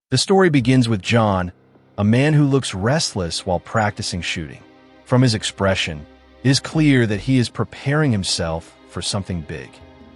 The story begins with John, a man who looks restless while practicing shooting. From his expression, it is clear that he is preparing himself for something big.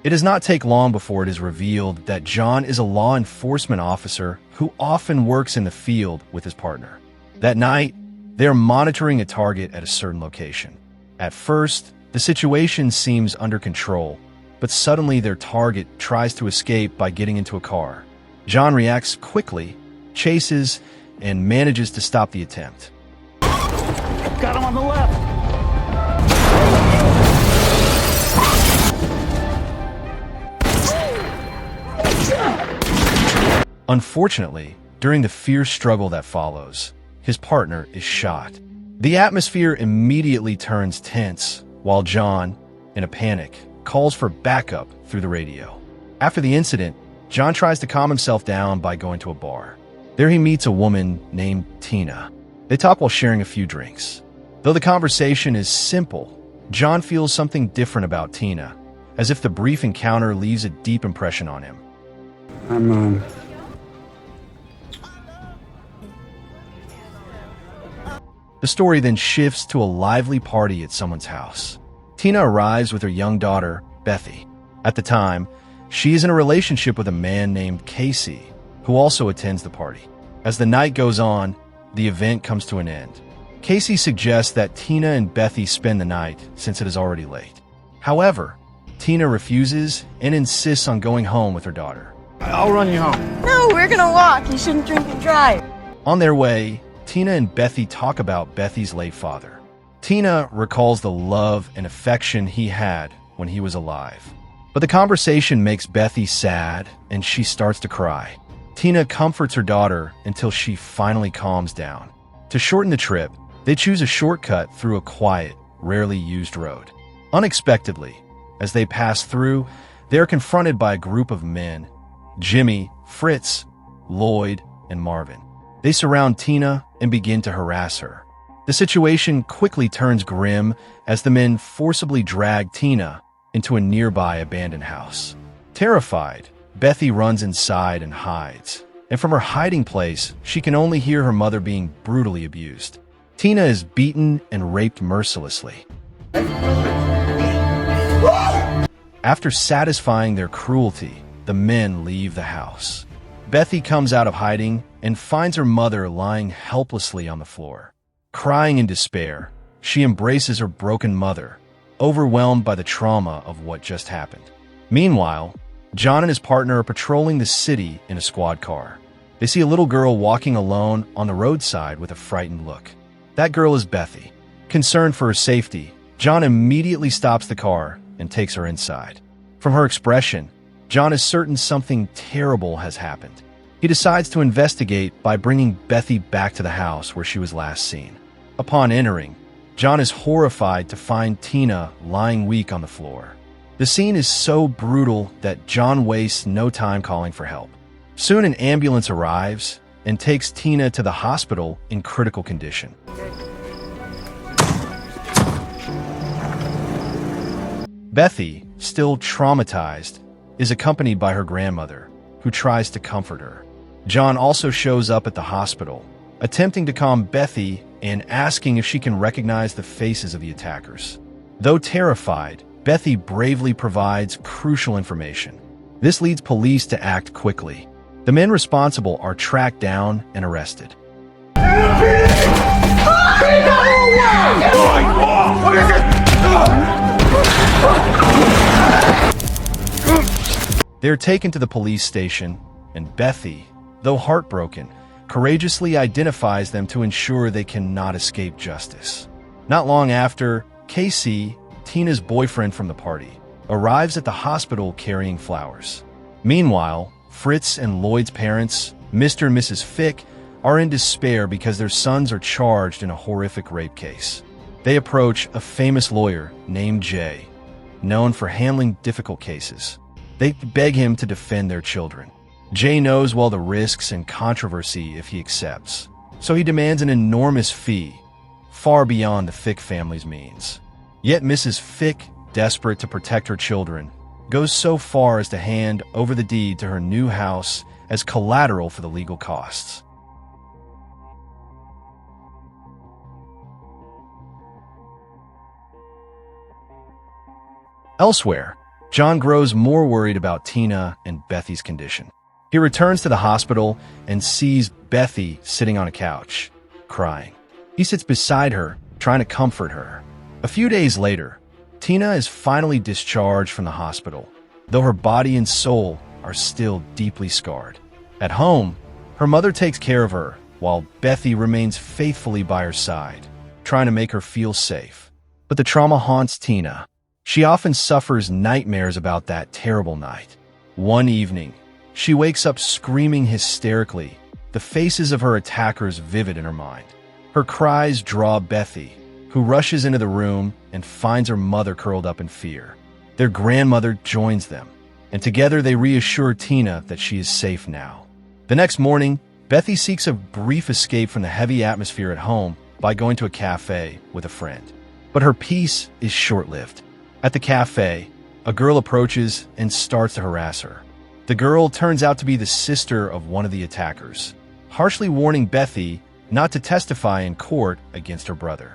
It does not take long before it is revealed that John is a law enforcement officer who often works in the field with his partner. That night, they are monitoring a target at a certain location. At first, the situation seems under control, but suddenly their target tries to escape by getting into a car. John reacts quickly, chases, and manages to stop the attempt. Got him on the left! Unfortunately, during the fierce struggle that follows, his partner is shot. The atmosphere immediately turns tense, while John, in a panic, calls for backup through the radio. After the incident, John tries to calm himself down by going to a bar. There he meets a woman named Tina. They talk while sharing a few drinks. Though the conversation is simple, John feels something different about Tina, as if the brief encounter leaves a deep impression on him. The story then shifts to a lively party at someone's house. Tina arrives with her young daughter, Bethy. At the time, she is in a relationship with a man named Casey, who also attends the party. As the night goes on, the event comes to an end. Casey suggests that Tina and Bethy spend the night since it is already late. However, Tina refuses and insists on going home with her daughter. I'll run you home. No, we're gonna walk. You shouldn't drink and drive. On their way, Tina and Bethy talk about Bethy's late father. Tina recalls the love and affection he had when he was alive. But the conversation makes Bethy sad, and she starts to cry. Tina comforts her daughter until she finally calms down. To shorten the trip, they choose a shortcut through a quiet, rarely used road. Unexpectedly, as they pass through, they are confronted by a group of men: Jimmy, Fritz, Lloyd, and Marvin. They surround Tina and begin to harass her. The situation quickly turns grim as the men forcibly drag Tina into a nearby abandoned house. Terrified, Bethy runs inside and hides, and from her hiding place, she can only hear her mother being brutally abused. Tina is beaten and raped mercilessly. After satisfying their cruelty, the men leave the house. Bethy comes out of hiding and finds her mother lying helplessly on the floor. Crying in despair, she embraces her broken mother, overwhelmed by the trauma of what just happened. Meanwhile, John and his partner are patrolling the city in a squad car. They see a little girl walking alone on the roadside with a frightened look. That girl is Bethy. Concerned for her safety, John immediately stops the car and takes her inside. From her expression, John is certain something terrible has happened. He decides to investigate by bringing Bethy back to the house where she was last seen. Upon entering, John is horrified to find Tina lying weak on the floor. The scene is so brutal that John wastes no time calling for help. Soon an ambulance arrives and takes Tina to the hospital in critical condition. Bethy, still traumatized, is accompanied by her grandmother, who tries to comfort her. John also shows up at the hospital, attempting to calm Bethy and asking if she can recognize the faces of the attackers. Though terrified, Bethy bravely provides crucial information. This leads police to act quickly. The men responsible are tracked down and arrested. They're taken to the police station, and Bethy, though heartbroken, courageously identifies them to ensure they cannot escape justice. Not long after, Casey, Tina's boyfriend from the party, arrives at the hospital carrying flowers. Meanwhile, Fritz and Lloyd's parents, Mr. and Mrs. Fick, are in despair because their sons are charged in a horrific rape case. They approach a famous lawyer named Jay, known for handling difficult cases. They beg him to defend their children. Jay knows well the risks and controversy if he accepts, so he demands an enormous fee, far beyond the Fick family's means. Yet Mrs. Fick, desperate to protect her children, goes so far as to hand over the deed to her new house as collateral for the legal costs. Elsewhere, John grows more worried about Tina and Bethy's condition. He returns to the hospital and sees Bethy sitting on a couch, crying. He sits beside her, trying to comfort her. A few days later, Tina is finally discharged from the hospital, though her body and soul are still deeply scarred. At home, her mother takes care of her, while Bethy remains faithfully by her side, trying to make her feel safe. But the trauma haunts Tina. She often suffers nightmares about that terrible night. One evening, she wakes up screaming hysterically, the faces of her attackers vivid in her mind. Her cries draw Bethy, who rushes into the room and finds her mother curled up in fear. Their grandmother joins them, and together they reassure Tina that she is safe now. The next morning, Bethy seeks a brief escape from the heavy atmosphere at home by going to a cafe with a friend. But her peace is short-lived. At the cafe, a girl approaches and starts to harass her. The girl turns out to be the sister of one of the attackers, harshly warning Bethy not to testify in court against her brother.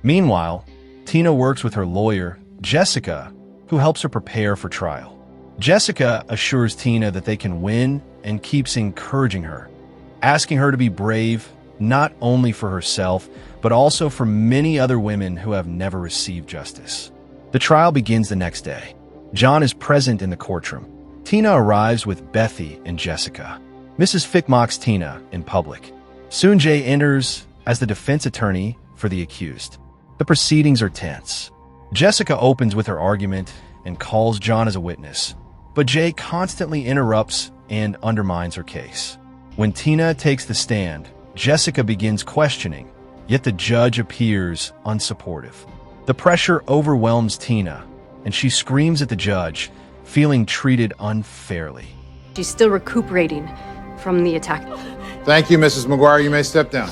Meanwhile, Tina works with her lawyer, Jessica, who helps her prepare for trial. Jessica assures Tina that they can win and keeps encouraging her, asking her to be brave not only for herself, but also for many other women who have never received justice. The trial begins the next day. John is present in the courtroom. Tina arrives with Bethy and Jessica. Mrs. Fick mocks Tina in public. Soon Jay enters as the defense attorney for the accused. The proceedings are tense. Jessica opens with her argument and calls John as a witness, but Jay constantly interrupts and undermines her case. When Tina takes the stand, Jessica begins questioning, yet the judge appears unsupportive. The pressure overwhelms Tina, and she screams at the judge, feeling treated unfairly. She's still recuperating from the attack. Thank you, Mrs. McGuire. You may step down.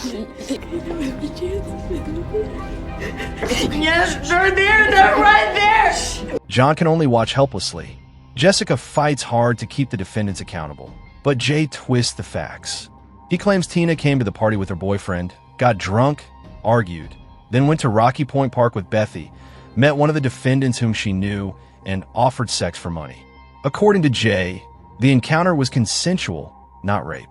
Yes, they're there. They're right there. John can only watch helplessly. Jessica fights hard to keep the defendants accountable, but Jay twists the facts. He claims Tina came to the party with her boyfriend, got drunk, argued, then went to Rocky Point Park with Bethy, met one of the defendants whom she knew, and offered sex for money. According to Jay, the encounter was consensual, not rape.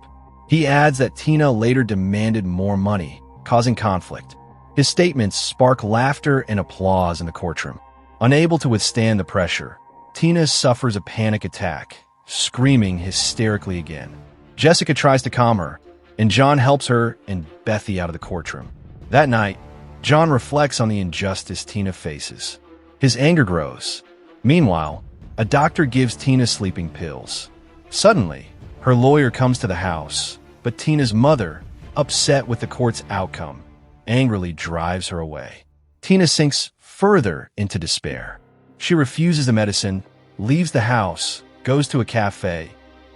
He adds that Tina later demanded more money, causing conflict. His statements spark laughter and applause in the courtroom. Unable to withstand the pressure, Tina suffers a panic attack, screaming hysterically again. Jessica tries to calm her, and John helps her and Bethy out of the courtroom. That night, John reflects on the injustice Tina faces. His anger grows. Meanwhile, a doctor gives Tina sleeping pills. Suddenly, her lawyer comes to the house, but Tina's mother, upset with the court's outcome, angrily drives her away. Tina sinks further into despair. She refuses the medicine, leaves the house, goes to a cafe,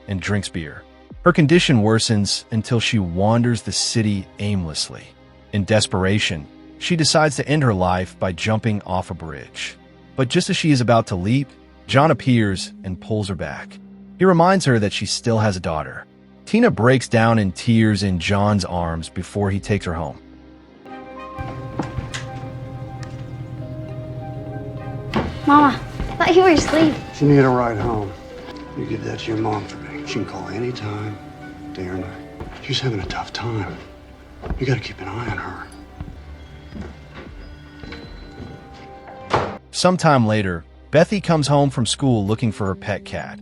and drinks beer. Her condition worsens until she wanders the city aimlessly. In desperation, she decides to end her life by jumping off a bridge. But just as she is about to leap, John appears and pulls her back. He reminds her that she still has a daughter. Tina breaks down in tears in John's arms before he takes her home. Mama, I thought you were asleep. If you need a ride home, you give that to your mom for me. She can call any time, day or night. She's having a tough time. You gotta keep an eye on her. Sometime later, Bethy comes home from school looking for her pet cat,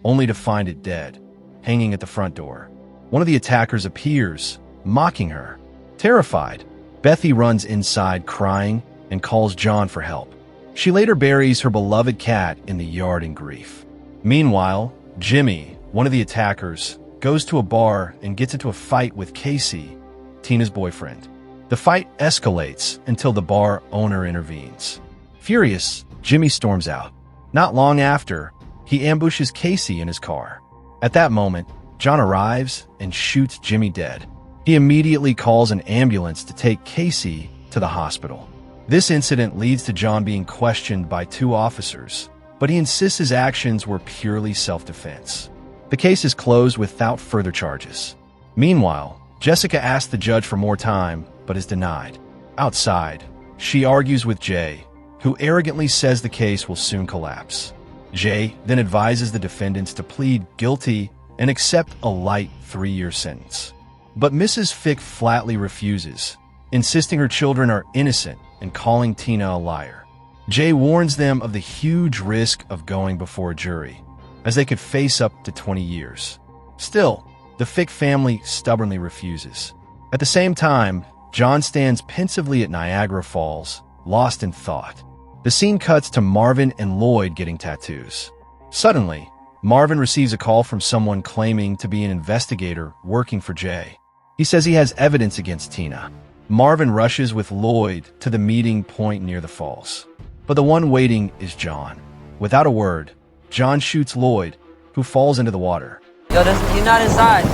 only to find it dead, hanging at the front door. One of the attackers appears, mocking her. Terrified, Bethy runs inside crying and calls John for help. She later buries her beloved cat in the yard in grief. Meanwhile, Jimmy, one of the attackers, goes to a bar and gets into a fight with Casey, Tina's boyfriend. The fight escalates until the bar owner intervenes. Furious, Jimmy storms out. Not long after, he ambushes Casey in his car. At that moment, John arrives and shoots Jimmy dead. He immediately calls an ambulance to take Casey to the hospital. This incident leads to John being questioned by 2 officers, but he insists his actions were purely self-defense. The case is closed without further charges. Meanwhile, Jessica asks the judge for more time, but is denied. Outside, she argues with Jay, who arrogantly says the case will soon collapse. Jay then advises the defendants to plead guilty and accept a light 3-year sentence. But Mrs. Fick flatly refuses, insisting her children are innocent and calling Tina a liar. Jay warns them of the huge risk of going before a jury, as they could face up to 20 years. Still, the Fick family stubbornly refuses. At the same time, John stands pensively at Niagara Falls, lost in thought. The scene cuts to Marvin and Lloyd getting tattoos. Suddenly, Marvin receives a call from someone claiming to be an investigator working for Jay. He says he has evidence against Tina. Marvin rushes with Lloyd to the meeting point near the falls. But the one waiting is John. Without a word, John shoots Lloyd, who falls into the water. Yo, you're not inside.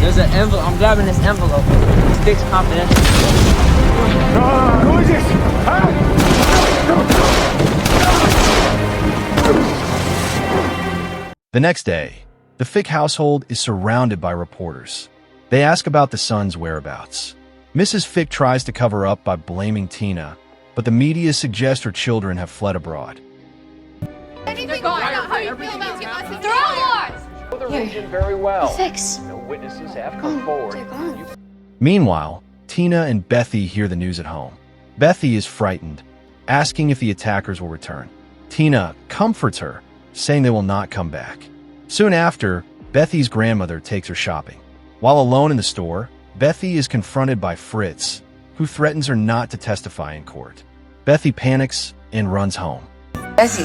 There's an envelope. I'm grabbing this envelope. It's fixed confidential. Who is this? Huh? The next day, the Fick household is surrounded by reporters. They ask about the son's whereabouts. Mrs. Fick tries to cover up by blaming Tina, but the media suggests her children have fled abroad. They're gone. They're all yours. The region very well. Fix. No witnesses have come forward. They're gone. Meanwhile, Tina and Bethy hear the news at home. Bethy is frightened, asking if the attackers will return. Tina comforts her, saying they will not come back. Soon after, Bethy's grandmother takes her shopping. While alone in the store, Bethy is confronted by Fritz, who threatens her not to testify in court. Bethy panics and runs home. Bethy.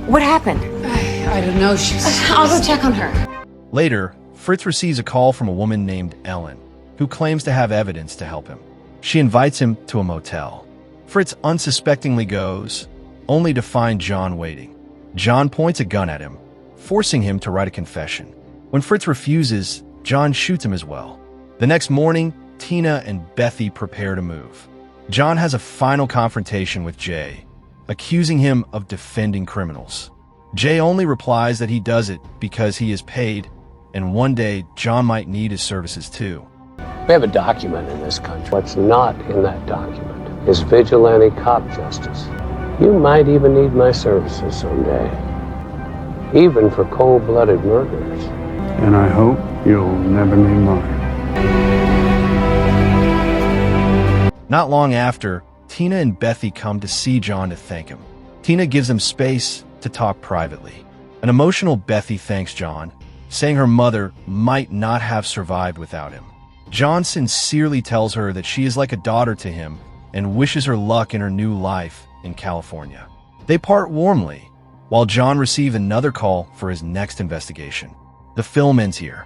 What happened? I don't know. I'll go check on her. Later, Fritz receives a call from a woman named Ellen, who claims to have evidence to help him. She invites him to a motel. Fritz unsuspectingly goes, only to find John waiting. John points a gun at him, forcing him to write a confession. When Fritz refuses, John shoots him as well. The next morning, Tina and Bethy prepare to move. John has a final confrontation with Jay, accusing him of defending criminals. Jay only replies that he does it because he is paid, and one day John might need his services too. We have a document in this country. What's not in that document is vigilante cop justice. You might even need my services someday, even for cold-blooded murders. And I hope you'll never need mine. Not long after, Tina and Bethy come to see John to thank him. Tina gives them space to talk privately. An emotional Bethy thanks John, saying her mother might not have survived without him. John sincerely tells her that she is like a daughter to him and wishes her luck in her new life in California. They part warmly, while John receives another call for his next investigation. The film ends here.